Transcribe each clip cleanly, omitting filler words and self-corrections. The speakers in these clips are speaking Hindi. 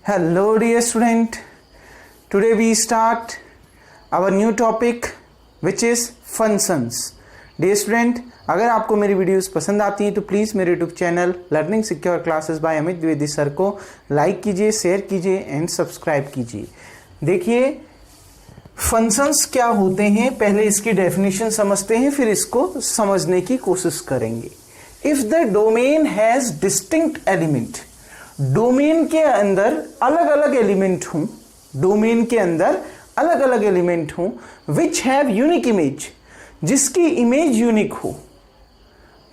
Hello dear student, today we start our new topic which is functions. Dear student, अगर आपको मेरी वीडियोस पसंद आती हैं तो प्लीज़ मेरे YouTube channel learning secure classes bye Amit Dwivedi sir को लाइक कीजिए, शेयर कीजिए एंड सब्सक्राइब कीजिए। देखिए फंक्शंस क्या होते हैं, पहले इसकी डेफिनेशन समझते हैं, फिर इसको समझने की कोशिश करेंगे। If the domain has distinct element, domain के अंदर अलग अलग एलिमेंट हों, डोमेन के अंदर अलग अलग एलिमेंट हों, विच हैव यूनिक इमेज, जिसकी इमेज यूनिक हो,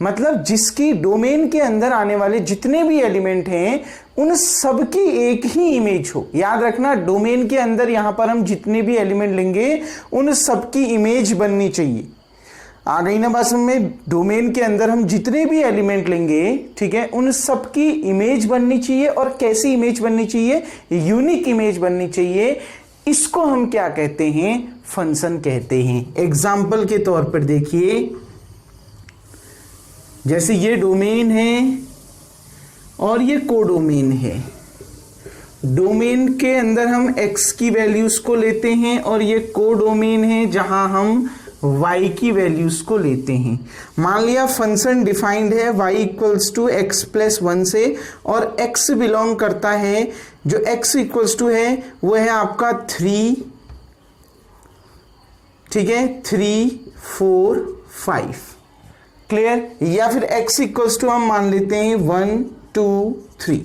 मतलब जिसकी डोमेन के अंदर आने वाले जितने भी एलिमेंट हैं उन सब की एक ही इमेज हो। याद रखना, डोमेन के अंदर यहां पर हम जितने भी एलिमेंट लेंगे उन सब की इमेज बननी चाहिए। आ गई ना बात समझ में? डोमेन के अंदर हम जितने भी एलिमेंट लेंगे, ठीक है, उन सब की इमेज बननी चाहिए। और कैसी इमेज बननी चाहिए? यूनिक इमेज बननी चाहिए। इसको हम क्या कहते हैं? फंक्शन कहते हैं। एग्जाम्पल के तौर पर देखिए, जैसे ये डोमेन है और ये कोडोमेन है। डोमेन के अंदर हम x की वैल्यूज को लेते हैं और ये कोडोमेन है जहां हम y की वैल्यूज को लेते हैं। मान लिया फंक्शन डिफाइंड है y equals to x plus 1 से, और x बिलोंग करता है, जो x इक्वल्स टू है वो है आपका 3, ठीक है, 3, 4, 5। क्लियर? या फिर x इक्वल्स टू हम मान लेते हैं 1, 2, 3।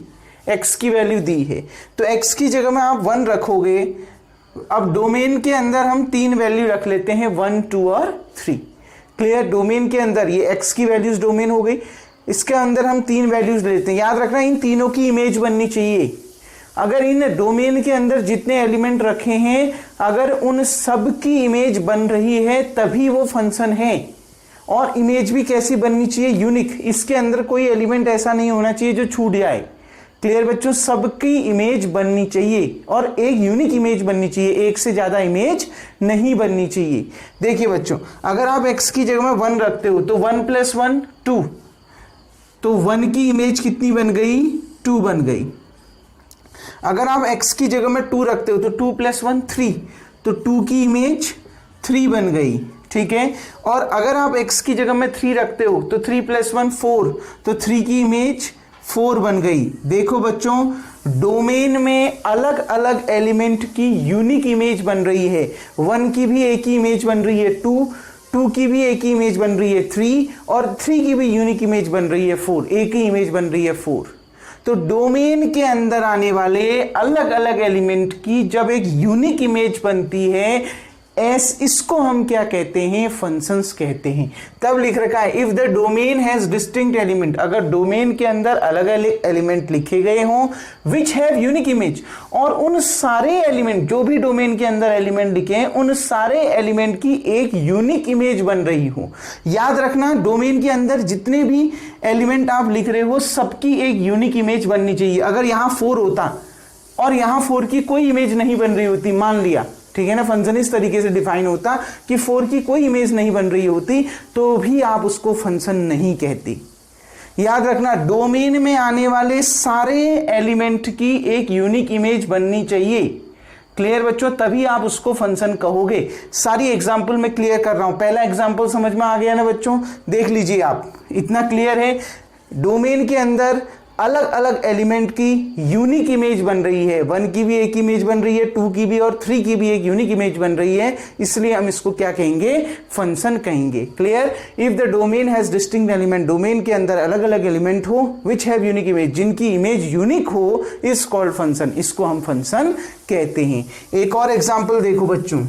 x की वैल्यू दी है तो x की जगह में आप 1 रखोगे। अब डोमेन के अंदर हम 3 वैल्यू रख लेते हैं, 1, 2 और 3। क्लियर? डोमेन के अंदर ये x की वैल्यूज डोमेन हो गई, इसके अंदर हम 3 वैल्यूज लेते हैं। याद रखना, इन तीनों की इमेज बननी चाहिए। अगर इन डोमेन के अंदर जितने एलिमेंट रखे हैं अगर उन सब की इमेज बन रही है तभी वो फंक्शन है। और इमेज भी कैसी बननी चाहिए? यूनिक। इसके अंदर कोई एलिमेंट ऐसा नहीं होना चाहिए जो छूट जाए। क्लियर बच्चों? सबकी इमेज बननी चाहिए और एक यूनिक इमेज बननी चाहिए, एक से ज्यादा इमेज नहीं बननी चाहिए। देखिए बच्चों, अगर आप x की जगह में 1 रखते हो तो 1 + 1 2, तो 1 की इमेज कितनी बन गई? 2 बन गई। अगर आप x की जगह में 2 रखते हो तो 2 + 1 3, तो 2 की इमेज 3 बन गई, ठीक है। और अगर आप x की जगह में 3 रखते हो तो 3 + 1 4, तो 3 की इमेज 4 बन गई। देखो बच्चों, डोमेन में अलग अलग एलिमेंट की यूनिक इमेज बन रही है। 1 की भी एक ही इमेज बन रही है 2 की भी एक ही इमेज बन रही है 3, और 3 की भी यूनिक इमेज बन रही है 4, एक ही इमेज बन रही है 4। तो डोमेन के अंदर आने वाले अलग अलग एलिमेंट की जब एक यूनिक इमेज बनती है, इसको हम क्या कहते हैं? फंक्शंस कहते हैं। तब लिख रखा है if the domain has distinct element, अगर डोमेन के अंदर अलग अलग एलिमेंट लिखे गए हों, विच हैव यूनिक इमेज, और उन सारे एलिमेंट, जो भी डोमेन के अंदर एलिमेंट लिखे हैं उन सारे एलिमेंट की एक यूनिक इमेज बन रही हो। याद रखना, डोमेन के अंदर जितने भी एलिमेंट आप लिख रहे हो सबकी एक यूनिक इमेज बननी चाहिए। अगर यहां 4 होता और यहां 4 की कोई इमेज नहीं बन रही होती, मान लिया, ठीक है ना, फंक्शन इस तरीके से डिफाइन होता कि 4 की कोई इमेज नहीं बन रही होती, तो भी आप उसको फंक्शन नहीं कहते। याद रखना, डोमेन में आने वाले सारे एलिमेंट की एक यूनिक इमेज बननी चाहिए। क्लियर बच्चों? तभी आप उसको फंक्शन कहोगे। सारी एग्जांपल मैं क्लियर कर रहा हूं। पहला एग्जांपल समझ में आ गया ना बच्चों? देख लीजिए आप, इतना क्लियर है। डोमेन के अंदर अलग अलग एलिमेंट की यूनिक इमेज बन रही है, 1 की भी एक इमेज बन रही है, 2 की भी और 3 की भी एक यूनिक इमेज बन रही है, इसलिए हम इसको क्या कहेंगे? फंक्शन कहेंगे। Clear? If the domain has distinct element, domain के अंदर अलग अलग एलिमेंट हो, विच हैव यूनिक इमेज, जिनकी इमेज यूनिक हो, इज कॉल्ड फंक्शन, इसको हम फंक्शन कहते हैं। एक और एग्जाम्पल देखो बच्चों,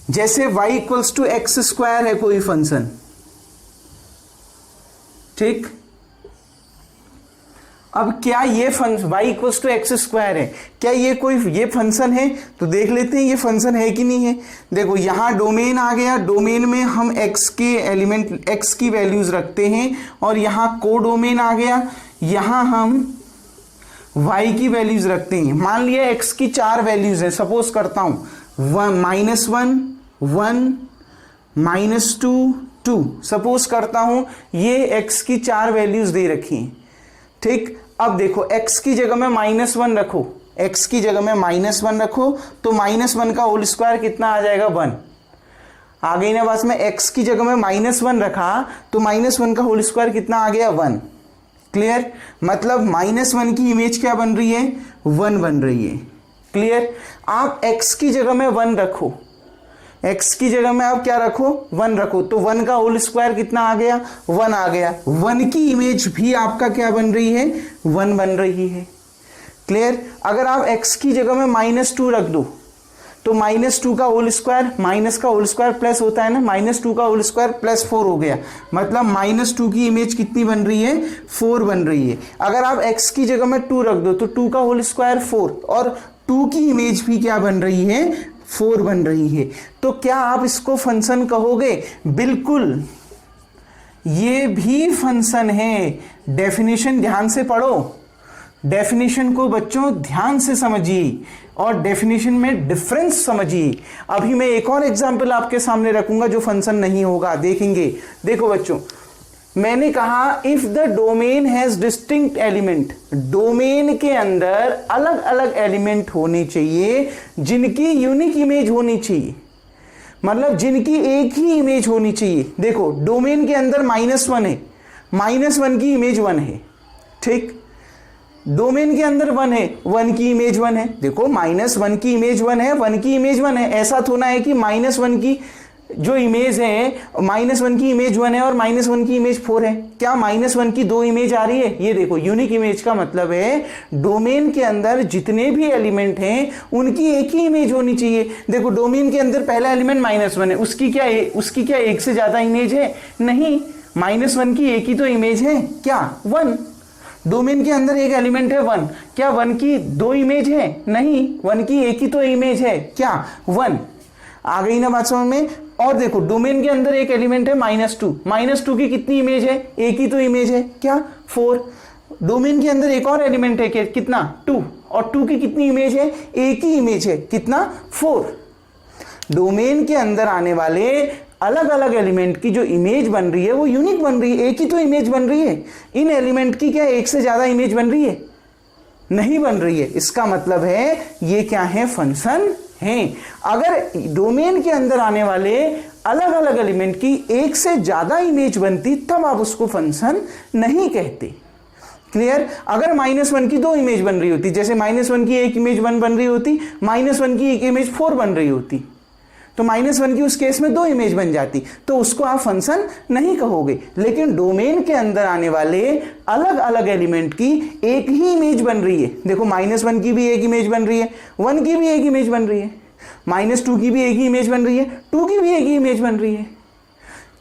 जैसे y = x² है कोई फंक्शन, ठीक। अब क्या ये फंक्शन y = x² है, क्या ये फंक्शन है? तो देख लेते हैं ये फंक्शन है कि नहीं है। देखो यहां डोमेन आ गया, डोमेन में हम x के एलिमेंट, x की वैल्यूज रखते हैं, और यहां कोडोमेन आ गया, यहां हम y की वैल्यूज रखते हैं। मान लिया x की 4 वैल्यूज है, सपोज करता हूं -1, -1, -2, 2, सपोज करता हूं ये x की 4 वैल्यूज दे रखी हैं, ठीक। अब देखो x की जगह में -1 रखो, x की जगह में -1 रखो तो -1 का होल स्क्वायर कितना आ जाएगा 1। आ गई ना बात में, x की जगह में -1 रखा तो -1 का होल स्क्वायर कितना आ गया 1। क्लियर, मतलब -1 की इमेज क्या बन रही है 1 बन रही है। क्लियर, आप x की जगह में 1 रखो, x की जगह में आप क्या रखो 1 रखो तो 1 का होल स्क्वायर कितना आ गया 1 आ गया। 1 की इमेज भी आपका क्या बन रही है 1 बन रही है। क्लियर, अगर आप x की जगह में -2 रख दो तो -2 का होल स्क्वायर, माइनस का होल स्क्वायर प्लस होता है ना, -2 का होल स्क्वायर +4 हो गया, मतलब -2 की इमेज कितनी बन रही है 4 बन रही है। अगर आप x की जगह में 2 रख दो तो 2 का होल स्क्वायर 4 और 2 की इमेज भी क्या बन रही है 4 बन रही है। तो क्या आप इसको फंक्शन कहोगे? बिल्कुल, ये भी फंक्शन है। डेफिनेशन ध्यान से पढ़ो, डेफिनेशन को बच्चों ध्यान से समझिए और डेफिनेशन में डिफरेंस समझिए। अभी मैं एक और एग्जांपल आपके सामने रखूंगा जो फंक्शन नहीं होगा, देखेंगे। देखो बच्चों, मैंने कहा if the domain has distinct element, domain के अंदर अलग अलग एलिमेंट होने चाहिए जिनकी यूनिक इमेज होनी चाहिए, मतलब जिनकी एक ही इमेज होनी चाहिए। देखो डोमेन के अंदर -1 है, -1 की इमेज 1 है, ठीक। डोमेन के अंदर 1 है, 1 की इमेज 1 है। देखो -1 की इमेज 1 है, 1 की इमेज 1 है। ऐसा थोड़ा है कि -1 की जो इमेज है, -1 की इमेज 1 है और -1 की इमेज 4 है। क्या -1 की 2 इमेज आ रही है? ये देखो, यूनिक इमेज का मतलब है डोमेन के अंदर जितने भी एलिमेंट हैं उनकी एक ही इमेज होनी चाहिए। देखो डोमेन के अंदर पहला एलिमेंट -1 है, उसकी क्या एक से ज्यादा इमेज है? नहीं, -1 की एक ही तो इमेज है, क्या 1। डोमेन के अंदर एक एलिमेंट है 1, क्या 1 की 2 इमेज है? नहीं, 1 की एक ही तो इमेज है, क्या 1। आ गई ना बात समझ में। और देखो डोमेन के अंदर एक एलिमेंट है -2 की कितनी इमेज है? एक ही तो इमेज है, क्या 4। डोमेन के अंदर एक और एलिमेंट है कितना 2, और 2 की कितनी इमेज है? एक ही इमेज है, कितना 4। डोमेन के अंदर आने वाले अलग अलग एलिमेंट की जो इमेज बन रही है वो यूनिक बन रही है, एक ही तो इमेज बन रही है। इन एलिमेंट की क्या एक से ज्यादा इमेज बन रही है? नहीं बन रही है। इसका मतलब है ये क्या है? फंक्शन है। अगर डोमेन के अंदर आने वाले अलग अलग एलिमेंट की एक से ज्यादा इमेज बनती तब आप उसको फंक्शन नहीं कहते। क्लियर। अगर -1 की 2 इमेज बन रही होती, जैसे -1 की एक इमेज 1 बन रही होती, -1 की एक इमेज 4 बन रही होती, तो -1 की उस केस में 2 इमेज बन जाती, तो उसको आप फंक्शन नहीं कहोगे। लेकिन डोमेन के अंदर आने वाले अलग अलग एलिमेंट की एक ही इमेज बन रही है। देखो -1 की भी एक इमेज बन रही है, 1 की भी एक इमेज बन रही है, -2 की भी एक ही इमेज बन रही है, 2 की भी एक ही इमेज बन रही है।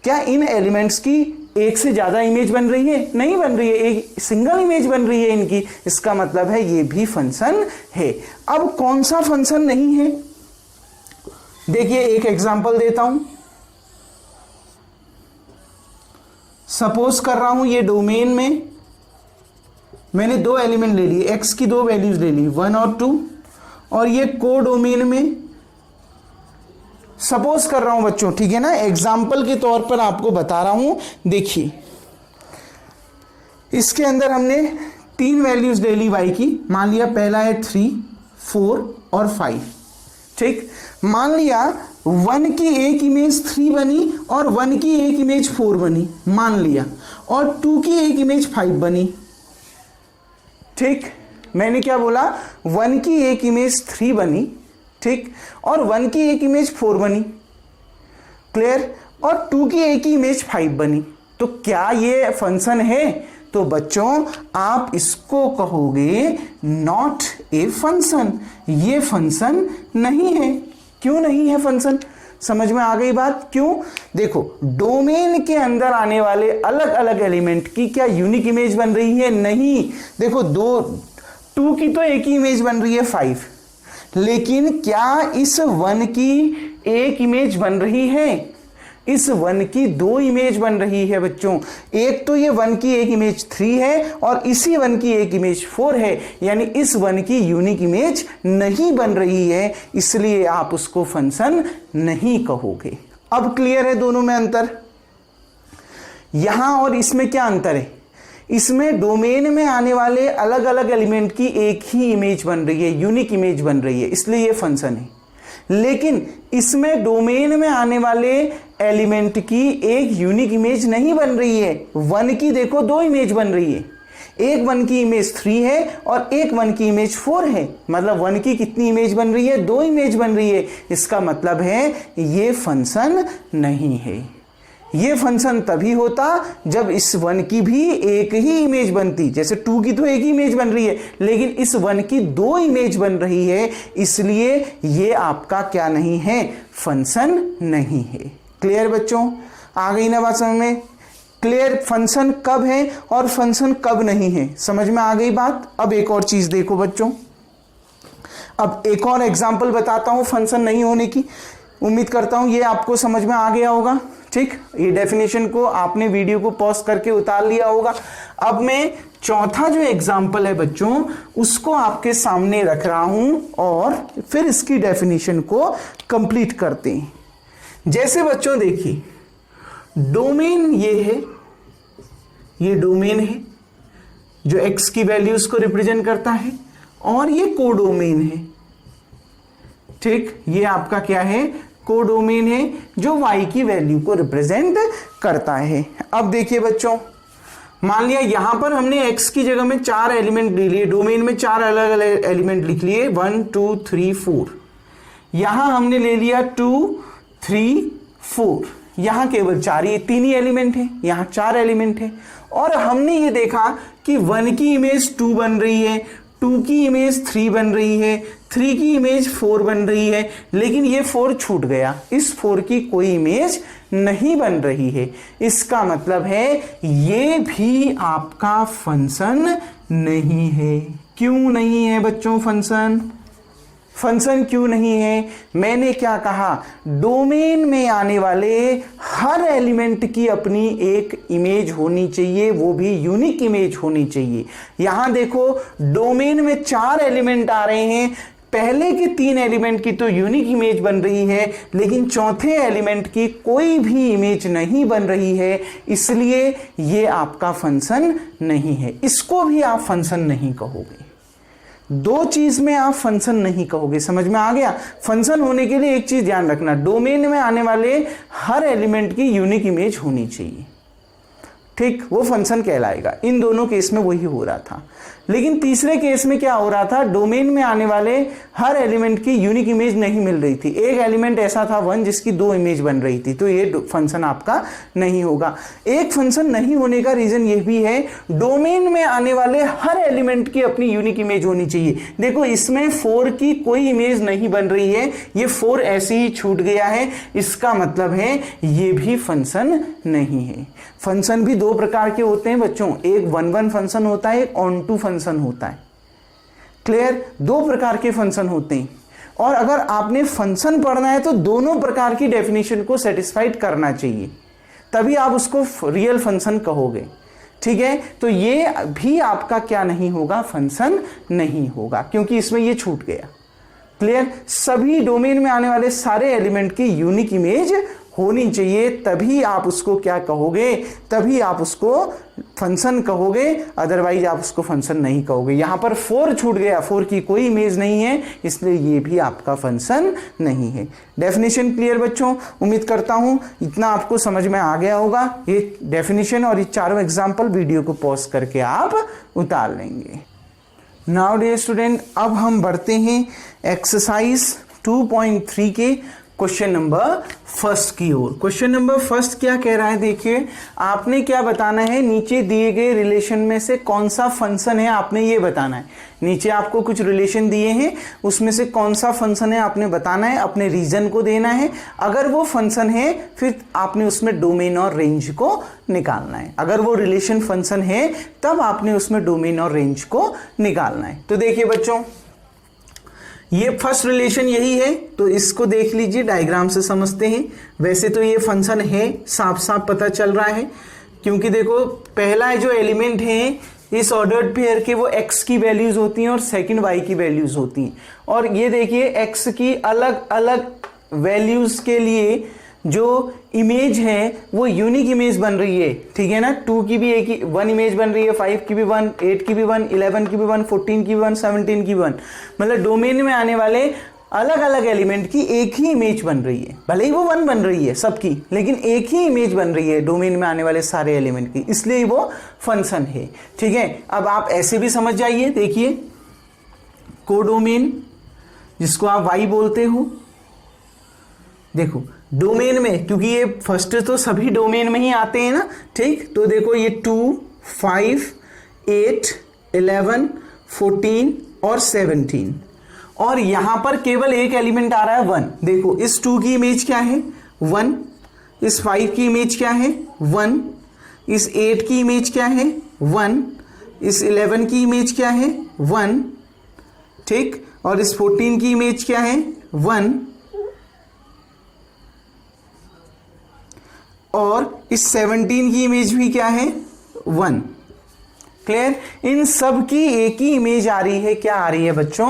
क्या इन एलिमेंट्स की एक से ज्यादा इमेज बन रही है? नहीं बन रही है, एक सिंगल इमेज बन रही है इनकी। इसका मतलब है ये भी फंक्शन है। अब कौन सा फंक्शन नहीं है? देखिए एक एग्जांपल देता हूं। सपोज कर रहा हूं ये डोमेन में मैंने 2 एलिमेंट ले लिए, x की 2 वैल्यूज ले ली 1 और 2, और ये को डोमेन में सपोज कर रहा हूं बच्चों, ठीक है ना, एग्जांपल के तौर पर आपको बता रहा हूं। देखिए इसके अंदर हमने 3 वैल्यूज ले ली y की, मान लिया पहला है 3, 4 और 5, ठीक। मान लिया 1 की एक इमेज 3 बनी और 1 की एक इमेज 4 बनी, मान लिया, और 2 की एक इमेज 5 बनी, ठीक। मैंने क्या बोला? 1 की एक इमेज 3 बनी, ठीक, और 1 की एक इमेज 4 बनी, क्लियर, और 2 की एक ही इमेज 5 बनी। तो क्या ये फंक्शन है? तो बच्चों आप इसको कहोगे नॉट ए फंक्शन, ये फंक्शन नहीं है। क्यों नहीं है फंक्शन? समझ में आ गई बात? क्यों? देखो डोमेन के अंदर आने वाले अलग अलग एलिमेंट की क्या यूनिक इमेज बन रही है? नहीं। देखो 2 की तो एक ही इमेज बन रही है 5, लेकिन क्या इस 1 की एक इमेज बन रही है? इस 1 की 2 इमेज बन रही है बच्चों। एक तो ये 1 की एक इमेज 3 है और इसी 1 की एक इमेज 4 है, यानी इस 1 की यूनिक इमेज नहीं बन रही है, इसलिए आप उसको फंक्शन नहीं कहोगे। अब क्लियर है दोनों में अंतर? यहां और इसमें क्या अंतर है? इसमें डोमेन में आने वाले अलग अलग एलिमेंट की एक ही इमेज बन रही है, यूनिक इमेज बन रही है, इसलिए ये फंक्शन है। लेकिन इसमें डोमेन में आने वाले एलिमेंट की एक यूनिक इमेज नहीं बन रही है, 1 की देखो 2 इमेज बन रही है, एक 1 की इमेज 3 है और एक 1 की इमेज 4 है। मतलब 1 की कितनी इमेज बन रही है, 2 इमेज बन रही है। इसका मतलब है ये फंक्शन नहीं है। ये फंक्शन तभी होता जब इस 1 की भी एक ही इमेज बनती। जैसे 2 की तो एक ही इमेज बन रही है, लेकिन इस 1 की 2 इमेज बन रही है, इसलिए ये आपका क्या नहीं है, फंक्शन नहीं है। क्लियर बच्चों, आ गई ना बात समझ में? क्लियर, फंक्शन कब है और फंक्शन कब नहीं है, समझ में आ गई बात। अब एक और चीज देखो बच्चों, अब एक और एग्जांपल बताता हूं फंक्शन नहीं होने की। उम्मीद करता हूं ये आपको समझ में आ गया होगा। ठीक, ये डेफिनेशन को आपने वीडियो को पॉज करके उतार लिया होगा। अब मैं चौथा जो एग्जाम्पल है बच्चों, उसको आपके सामने रख रहा हूं और फिर इसकी डेफिनेशन को कंप्लीट करते हैं। जैसे बच्चों देखिए, डोमेन ये है, ये डोमेन है जो x की वैल्यूज को रिप्रेजेंट करता है, और ये कोडोमेन है। ठीक, ये आपका क्या है, कोडोमेन है जो y की वैल्यू को रिप्रेजेंट करता है। अब देखिए बच्चों, मान लिया यहां पर हमने x की जगह में 4 एलिमेंट ले लिए, डोमेन में 4 अलग अलग एलिमेंट लिख लिए, 1 2 3 4। यहां हमने ले लिया 2 3 4, यहां केवल 3 ही एलिमेंट है, यहां 4 एलिमेंट है। और हमने ये देखा कि 1 की इमेज 2 बन रही है, 2 की इमेज 3 बन रही है, 3 की इमेज 4 बन रही है, लेकिन ये 4 छूट गया, इस 4 की कोई इमेज नहीं बन रही है। इसका मतलब है ये भी आपका फंक्शन नहीं है। क्यों नहीं है बच्चों फंक्शन? फंक्शन क्यों नहीं है? मैंने क्या कहा, डोमेन में आने वाले हर एलिमेंट की अपनी एक इमेज होनी चाहिए, वो भी यूनिक इमेज होनी चाहिए। यहां देखो, डोमेन में 4 एलिमेंट आ रहे हैं, पहले के 3 एलिमेंट की तो यूनिक इमेज बन रही है, लेकिन चौथे एलिमेंट की कोई भी इमेज नहीं बन रही है, इसलिए ये आपका फंक्शन नहीं है। इसको भी आप फंक्शन नहीं कहोगे। 2 चीज में आप फंक्शन नहीं कहोगे, समझ में आ गया? फंक्शन होने के लिए एक चीज ध्यान रखना, डोमेन में आने वाले हर एलिमेंट की यूनिक इमेज होनी चाहिए। ठीक, वो फंक्शन कहलाएगा। इन दोनों केस में वही हो रहा था। लेकिन तीसरे केस में क्या हो रहा था, डोमेन में आने वाले हर एलिमेंट की यूनिक इमेज नहीं मिल रही थी। एक एलिमेंट ऐसा था 1 जिसकी 2 इमेज बन रही थी, तो ये फंक्शन आपका नहीं होगा। एक फंक्शन नहीं होने का रीजन ये भी है, डोमेन में आने वाले हर एलिमेंट की अपनी यूनिक इमेज होनी चाहिए। देखो, इसमें 4 की कोई इमेज नहीं बन रही है, ये 4 ऐसे ही छूट गया है, इसका मतलब है ये भी फंक्शन नहीं है। फंक्शन भी 2 प्रकार के होते हैं बच्चों, एक 1-1 फंक्शन होता है, एक ऑन टू फंक्शन होता है। क्लियर, 2 प्रकार के फंक्शन होते हैं, और अगर आपने फंक्शन पढ़ना है तो दोनों प्रकार की डेफिनेशन को सेटिस्फाइड करना चाहिए, तभी आप उसको रियल फंक्शन कहोगे। ठीक है, तो ये भी आपका क्या नहीं होगा, फंक्शन नहीं होगा, क्योंकि इसमें ये छूट गया। क्लियर, सभी डोमेन में आने वाले सारे एलिमेंट की यूनिक इमेज होनी चाहिए, तभी आप उसको क्या कहोगे, तभी आप उसको फंक्शन कहोगे, अदरवाइज आप उसको फंक्शन नहीं कहोगे। यहां पर 4 छूट गया, 4 की कोई इमेज नहीं है, इसलिए ये भी आपका फंक्शन नहीं है। डेफिनेशन क्लियर बच्चों? उम्मीद करता हूं इतना आपको समझ में आ गया होगा। ये डेफिनेशन और ये चारों एग्जाम्पल वीडियो को पॉज करके आप उतार लेंगे। नाउ डियर स्टूडेंट, अब हम बढ़ते हैं एक्सरसाइज 2.3 के क्वेश्चन नंबर 1 की ओर। क्वेश्चन नंबर 1 क्या कह रहा है, देखिए, आपने क्या बताना है, नीचे दिए गए रिलेशन में से कौन सा फंक्शन है, आपने ये बताना है। नीचे आपको कुछ रिलेशन दिए हैं, उसमें से कौन सा फंक्शन है आपने बताना है, अपने रीजन को देना है। अगर वो फंक्शन है, फिर आपने उसमें डोमेन और रेंज को निकालना है। अगर वो रिलेशन फंक्शन है, तब आपने उसमें डोमेन और रेंज को निकालना है। तो देखिए बच्चों, ये फर्स्ट रिलेशन यही है, तो इसको देख लीजिए, डायग्राम से समझते हैं। वैसे तो ये फंक्शन है, साफ साफ पता चल रहा है, क्योंकि देखो, पहला जो एलिमेंट है इस ऑर्डर्ड पेयर के, वो x की वैल्यूज होती हैं और सेकंड y की वैल्यूज होती हैं। और ये देखिए, x की अलग अलग वैल्यूज के लिए जो इमेज है वो यूनिक इमेज बन रही है, ठीक है ना। 2 की भी एक ही 1 इमेज बन रही है, 5 की भी 1, 8 की भी 1, 11 की भी 1, 14 की भी 1, 17 की भी 1, मतलब डोमेन में आने वाले अलग अलग एलिमेंट की एक ही इमेज बन रही है। भले ही वो 1 बन रही है सबकी, लेकिन एक ही इमेज बन रही है डोमेन में आने वाले सारे एलिमेंट की, इसलिए वो फंक्शन है, ठीक है। अब आप ऐसे भी समझ जाइए, देखिए कोडोमेन जिसको आप y बोलते हो, देखो डोमेन में, क्योंकि ये फर्स्ट तो सभी डोमेन में ही आते हैं ना, ठीक। तो देखो ये 2, 5, 8, 11, 14 और 17, और यहां पर केवल एक एलिमेंट आ रहा है 1। देखो इस 2 की इमेज क्या है 1, इस 5 की इमेज क्या है 1, इस 8 की इमेज क्या है 1, इस 11 की इमेज क्या है 1, ठीक, और इस 14 की इमेज क्या है 1, और इस 17 की इमेज भी क्या है 1। क्लियर। इन सब की एक ही इमेज आ रही है, क्या आ रही है बच्चों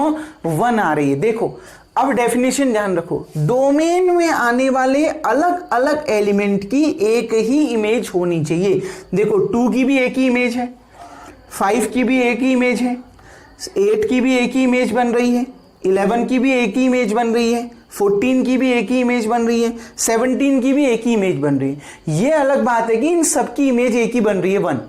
1 आ रही है। देखो अब डेफिनेशन ध्यान रखो, डोमेन में आने वाले अलग अलग एलिमेंट की एक ही इमेज होनी चाहिए। देखो 2 की भी एक ही इमेज है, 5 की भी एक ही इमेज है, 8 की भी एक ही इमेज बन रही है, 11 की भी एक ही इमेज बन रही है, 14 की भी एक ही इमेज बन रही है, 17 की भी एक ही इमेज बन रही है। ये अलग बात है कि इन सबकी इमेज एक ही बन रही है 1।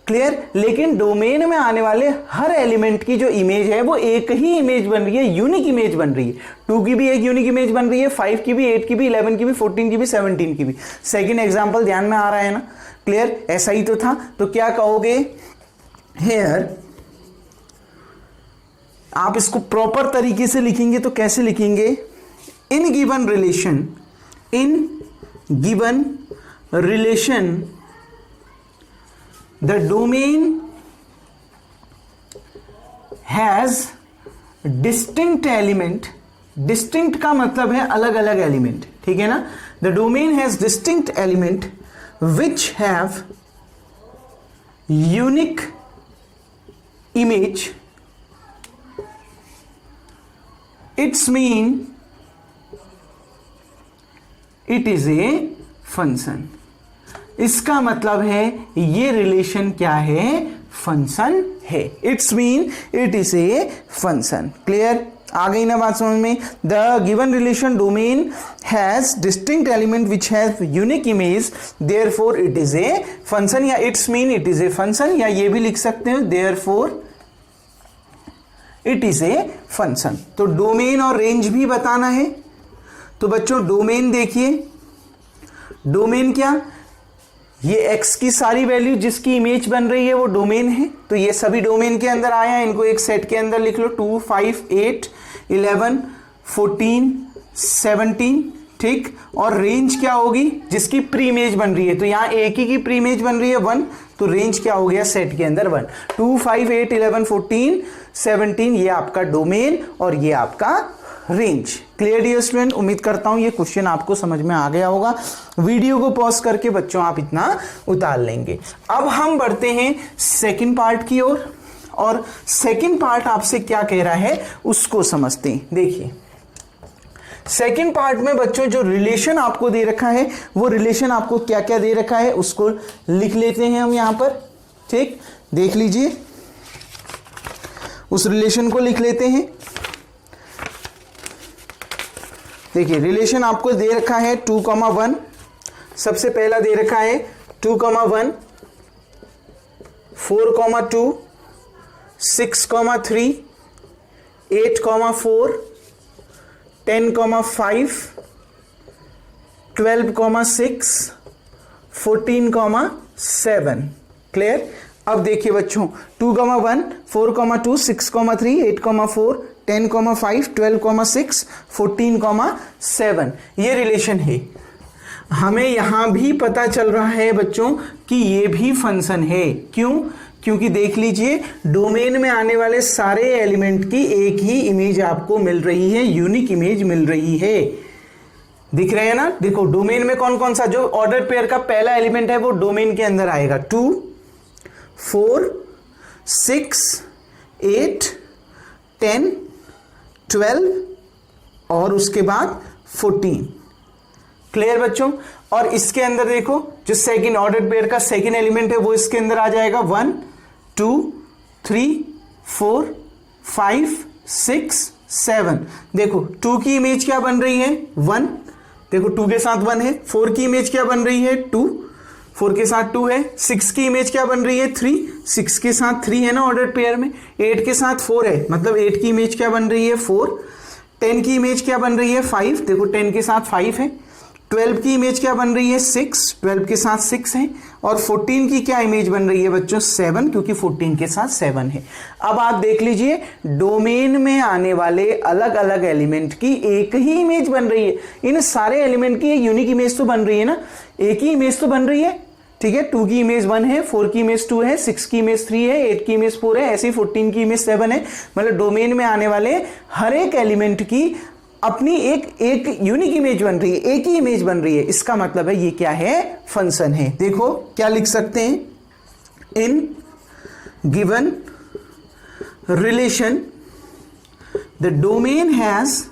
क्लियर। लेकिन डोमेन में आने वाले हर एलिमेंट की जो इमेज है वो एक ही इमेज बन रही है, यूनिक इमेज बन रही है। 2 की भी एक यूनिक इमेज बन रही है, 5 की भी, 8 की भी, 11 की भी, 14 की भी, 17 की भी। सेकंड एग्जांपल ध्यान में आ रहा है ना। क्लियर। ऐसा ही तो था। तो क्या कहोगे हेयर, आप इसको प्रॉपर तरीके से लिखेंगे तो कैसे लिखेंगे, in given relation, in given relation the domain has distinct element, distinct का मतलब है अलग अलग एलिमेंट, ठीक है ना। the domain has distinct element which have unique image, its mean it is a function। इसका मतलब है ये रिलेशन क्या है, फंक्शन है। It's mean it is a function. Clear. आ गई ना बात समझ में। The given relation domain has distinct element which have unique image, therefore it is a function, या it's mean it is a function, या ये भी लिख सकते हो therefore it is a function. तो डोमेन और रेंज भी बताना है। तो बच्चों डोमेन देखिए, डोमेन क्या, ये x की सारी वैल्यू जिसकी इमेज बन रही है वो डोमेन है। तो ये सभी डोमेन के अंदर आया, इनको एक सेट के अंदर लिख लो, 2, 5, 8, 11, 14, 17, ठीक। और रेंज क्या होगी, जिसकी प्री इमेज बन रही है। तो यहां एक ही की प्री इमेज बन रही है 1, तो रेंज क्या हो गया सेट के अंदर 1। 2, 5, 8, 11, 14, 17 ये आपका डोमेन और ये आपका रेंज। Clear dear student. उम्मीद करता हूं ये क्वेश्चन आपको समझ में आ गया होगा। वीडियो को पॉज करके बच्चों आप इतना उतार लेंगे। अब हम बढ़ते हैं सेकंड पार्ट की ओर, और सेकंड पार्ट आपसे क्या कह रहा है उसको समझते हैं। देखिए सेकंड पार्ट में बच्चों जो रिलेशन आपको दे रखा है, वो रिलेशन आपको क्या क्या दे रखा है उसको लिख लेते हैं हम यहां पर, ठीक। देख लीजिए, उस रिलेशन को लिख लेते हैं। देखिए रिलेशन आपको दे रखा है 2,1, सबसे पहला दे रखा है 2,1, 4,2, 6,3, 8,4, 10,5, 12,6, 14,7। क्लियर। अब देखिए बच्चों 2,1, 4,2, 6,3, 8,4, 10,5, 12,6, 14,7 ये रिलेशन है। हमें यहां भी पता चल रहा है बच्चों कि ये भी फंक्शन है। क्यों? क्योंकि देख लीजिए डोमेन में आने वाले सारे एलिमेंट की एक ही इमेज आपको मिल रही है, यूनिक इमेज मिल रही है। दिख रहे हैं ना। देखो डोमेन में कौन कौन सा, जो ऑर्डर पेयर का पहला एलिमेंट है वो डोमेन के अंदर आएगा, 2, 4, 6, 8, 10, 12 और उसके बाद 14। क्लियर बच्चों। और इसके अंदर देखो जो सेकंड ऑर्डर पेयर का सेकंड एलिमेंट है वो इसके अंदर आ जाएगा 1 2 3 4 5 6 7। देखो 2 की इमेज क्या बन रही है 1, देखो 2 के साथ 1 है। 4 की इमेज क्या बन रही है 2, 4 के साथ 2 है। 6 की इमेज क्या बन रही है 3, 6 के साथ 3 है ना ऑर्डर पेयर में। 8 के साथ 4 है, मतलब 8 की इमेज क्या बन रही है 4। 10 की इमेज क्या बन रही है 5, देखो 10 के साथ 5 है। 12 की इमेज क्या बन रही है 6, 12 के साथ 6 है। और 14 की क्या इमेज बन रही है बच्चों 7, क्योंकि 14 के साथ 7 है। अब आप देख लीजिए डोमेन में आने वाले अलग अलग एलिमेंट की एक ही इमेज बन रही है। इन सारे एलिमेंट की एक यूनिक इमेज तो बन रही है ना, एक ही इमेज तो बन रही है, ठीक है। 2 की इमेज 1 है, 4 की इमेज 2 है, 6 की इमेज 3 है, 8 की इमेज 4 है, ऐसे ही 14 की इमेज 7 है। मतलब डोमेन में आने वाले हर एक एलिमेंट की अपनी एक यूनिक इमेज बन रही है, एक ही इमेज बन रही है। इसका मतलब है ये क्या है फंक्शन है। देखो क्या लिख सकते हैं, in given relation the domain has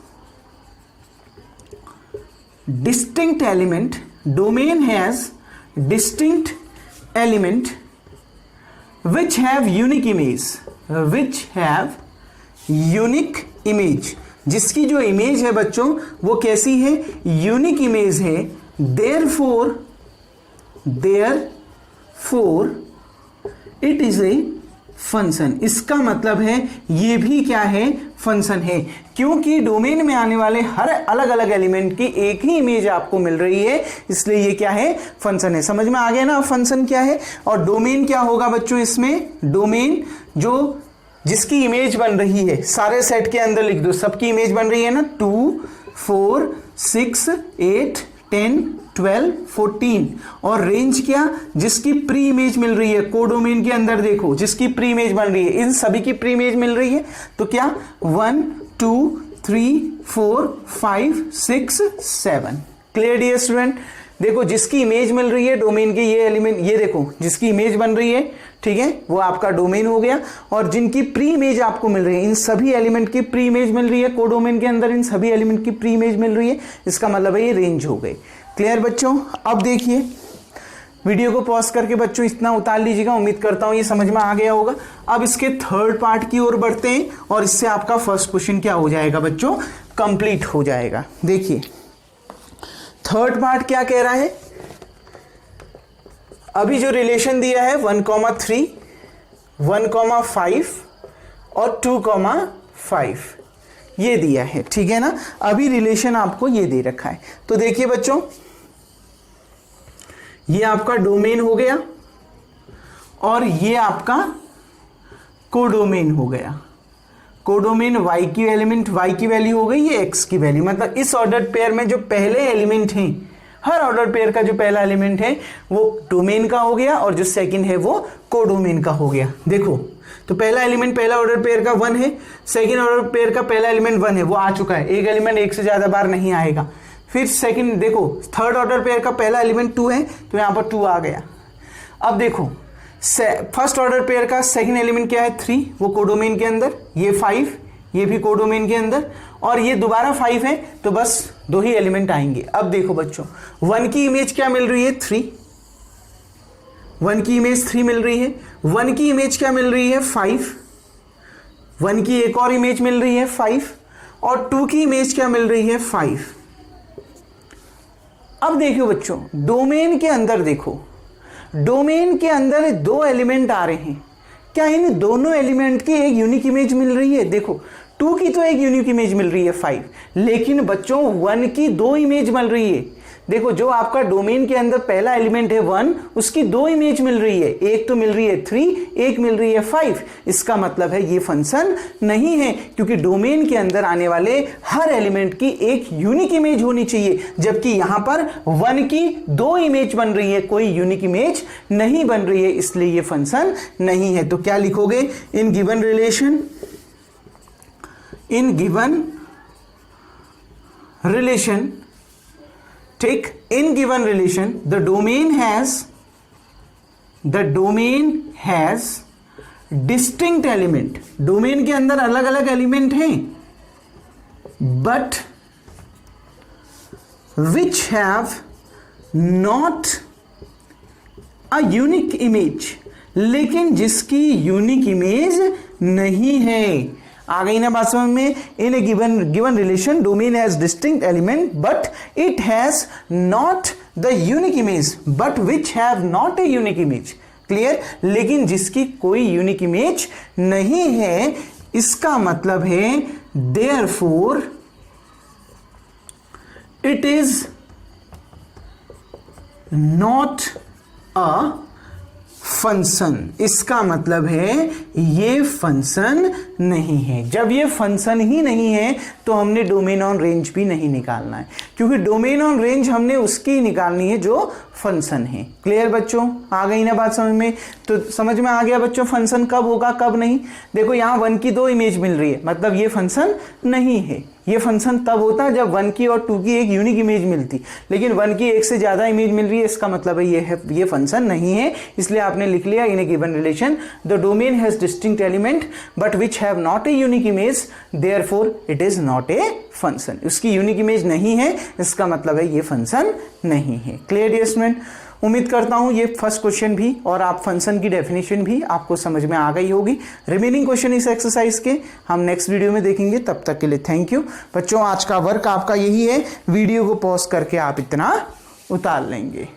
distinct element, domain has distinct element which have unique image, which have unique image, जिसकी जो इमेज है बच्चों वो कैसी है यूनिक इमेज है। therefore it is a function. इसका मतलब है ये भी क्या है फंक्शन है, क्योंकि डोमेन में आने वाले हर अलग अलग एलिमेंट की एक ही इमेज आपको मिल रही है, इसलिए ये क्या है फंक्शन है। समझ में आ गया ना फंक्शन क्या है। और डोमेन क्या होगा बच्चों, इसमें डोमेन जो जिसकी इमेज बन रही है सारे सेट के अंदर लिख दो, सबकी इमेज बन रही है ना 2 4 6 8 10 12 14। और रेंज क्या, जिसकी प्री इमेज मिल रही है कोडोमेन के अंदर, देखो जिसकी प्री इमेज बन रही है, इन सभी की प्री इमेज मिल रही है। तो क्या 1 2 3 4 5 6 7। Clear dear student. देखो जिसकी इमेज मिल रही है डोमेन के ये एलिमेंट, ये देखो जिसकी इमेज बन रही है, ठीक है, वो आपका डोमेन हो गया। और जिनकी प्री इमेज आपको मिल रही है, इन सभी एलिमेंट की प्री इमेज मिल रही है कोडोमेन के अंदर, इन सभी एलिमेंट की प्री इमेज मिल रही है, इसका मतलब है ये रेंज हो गई। क्लियर बच्चों। अब देखिए वीडियो को पॉज करके बच्चों इतना उतार लीजिएगा, उम्मीद करता हूं ये समझ में आ गया होगा। अब इसके थर्ड पार्ट की ओर बढ़ते हैं और इससे आपका फर्स्ट क्वेश्चन क्या हो जाएगा बच्चों, कंप्लीट हो जाएगा। देखिए थर्ड पार्ट क्या कह रहा है, अभी जो रिलेशन दिया है 1,3 1,5 और 2,5 ये दिया है, ठीक है ना। अभी रिलेशन आपको ये दे रखा है। तो देखिए बच्चों ये आपका डोमेन हो गया और ये आपका कोडोमेन हो गया। कोडोमेन y की एलिमेंट y की वैल्यू हो गई, ये x की वैल्यू। मतलब इस ऑर्डर पेयर में जो पहले एलिमेंट हैं, हर ऑर्डर पेयर का जो पहला एलिमेंट है वो डोमेन का हो गया और जो सेकंड है वो कोडोमेन का हो गया। देखो तो पहला एलिमेंट पहला ऑर्डर पेयर का 1 है, सेकंड ऑर्डर पेयर का पहला एलिमेंट 1 है, वो आ चुका है। एक एलिमेंट एक से ज्यादा बार नहीं आएगा। फिर सेकंड देखो थर्ड ऑर्डर पेयर का पहला एलिमेंट 2 है, तो यहां पर 2 आ गया। अब देखो फर्स्ट ऑर्डर पेयर का सेकंड एलिमेंट क्या है 3, वो कोडोमेन के अंदर, ये 5 ये भी कोडोमेन के अंदर, और ये दोबारा 5 है, तो बस 2 ही एलिमेंट आएंगे। अब देखो बच्चों 1 की इमेज क्या मिल रही है 3, 1 की इमेज 3 मिल रही है। 1 की इमेज क्या मिल रही है 5, 1 की एक और इमेज मिल रही है 5, और 2 की इमेज क्या मिल रही है 5। अब देखो बच्चों डोमेन के अंदर, देखो डोमेन के अंदर 2 एलिमेंट आ रहे हैं, क्या इन दोनों एलिमेंट की एक यूनिक इमेज मिल रही है। देखो 2 की तो एक यूनिक इमेज मिल रही है 5, लेकिन बच्चों 1 की 2 इमेज मिल रही है। देखो जो आपका डोमेन के अंदर पहला एलिमेंट है 1, उसकी 2 इमेज मिल रही है, एक तो मिल रही है 3, एक मिल रही है 5। इसका मतलब है ये फंक्शन नहीं है, क्योंकि डोमेन के अंदर आने वाले हर एलिमेंट की एक यूनिक इमेज होनी चाहिए, जबकि यहां पर 1 की 2 इमेज बन रही है, कोई यूनिक इमेज नहीं बन रही है, इसलिए ये फंक्शन नहीं है। तो क्या लिखोगे, in given relation, in given relation, ठीक, in given relation the domain has distinct element, domain के अंदर अलग अलग एलिमेंट हैं, but which have not a unique image, लेकिन जिसकी यूनिक इमेज नहीं है। आ गई ना बात समझ में? In a given relation domain has distinct element but it has not the unique image, but which have not a unique image. Clear? लेकिन जिसकी कोई यूनिक इमेज नहीं है, इसका मतलब है therefore it is not a function. इसका मतलब है ये फंक्शन नहीं है। जब ये फंक्शन ही नहीं है तो हमने डोमेन ऑन रेंज भी नहीं निकालना है, क्योंकि डोमेन ऑन रेंज हमने उसकी निकालनी है जो फंक्शन है। क्लियर बच्चों? आ गई ना बात समझ में? तो समझ में आ गया बच्चों फंक्शन कब होगा कब नहीं। देखो यहां 1 की 2 इमेज मिल रही है, मतलब ये फंक्शन नहीं है। ये फंक्शन तब होता है जब 1 की और 2 की एक यूनिक इमेज मिलती, लेकिन 1 की एक से ज्यादा इमेज मिल रही है, इसका मतलब है ये फंक्शन नहीं है। इसलिए आपने लिख लिया in a given relation the domain has distinct element but which have not a unique image, therefore it is not a function. उसकी यूनिक इमेज नहीं है, इसका मतलब है ये फंक्शन नहीं है। Clear dear student? उम्मीद करता हूं ये फर्स्ट क्वेश्चन भी और आप फंक्शन की डेफिनेशन भी आपको समझ में आ गई होगी। रिमेनिंग क्वेश्चन इस एक्सरसाइज के हम नेक्स्ट वीडियो में देखेंगे। तब तक के लिए थैंक यू बच्चों। आज का वर्क आपका यही है, वीडियो को पॉज करके आप इतना उतार लेंगे।